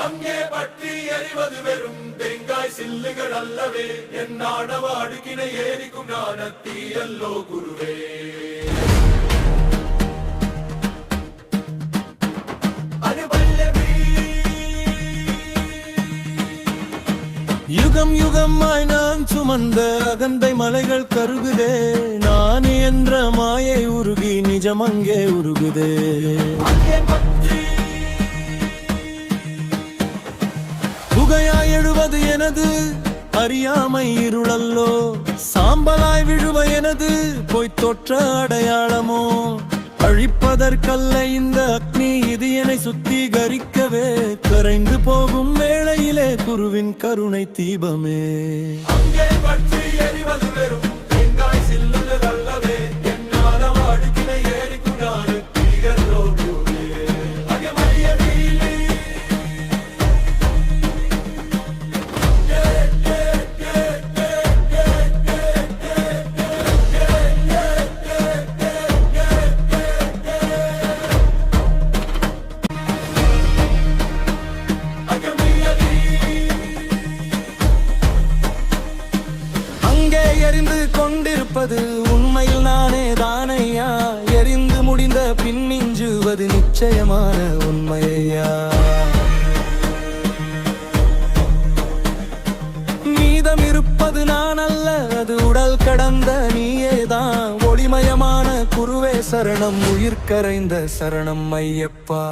அங்கே பற்றி எறிவது வெறும் தேங்காய் சில்லுகள் அல்லவே, என் ஆணவ அடுக்கினை ஏறிக்கும் ஞானத்தீயல்லோ குருவே. யுகம் யுகமாய் நான் சுமந்த அகந்தை மலைகள் கருகுதே, நான் என்ற மாயை உருகி நிஜம் அங்கே உருகுதே. புகையாய் எழுவது எனது அறியாமை இருளல்லோ, சாம்பலாய் விழுவ எனது பொய்த் தோற்ற அடையாளமோ. அழிப்பதற்கல்ல இந்த அக்னி, இது என்னை சுத்திகரிக்கவே. கரைந்து போகும் வேளையிலே குருவின் கருணை தீபமே. அங்கே பற்றி எறிவது வெறும் தேங்காய் சில்லுகள் அல்லவே, என் ஆணவ அடுக்கினை ஏறிக்கும் ஞானத்தீயல்லோ குருவே. எரிந்து கொண்டிருப்பது உண்மையில் நானே தானையா, எரிந்து முடிந்த பின்னிஞ்சுவது நிச்சயமான உண்மையா. மீதம் இருப்பது நான் அல்ல, அது உடல் கடந்த நீயேதான். ஒளிமயமான குருவே சரணம், உயிர் கரைந்த சரணம் ஐயப்பா.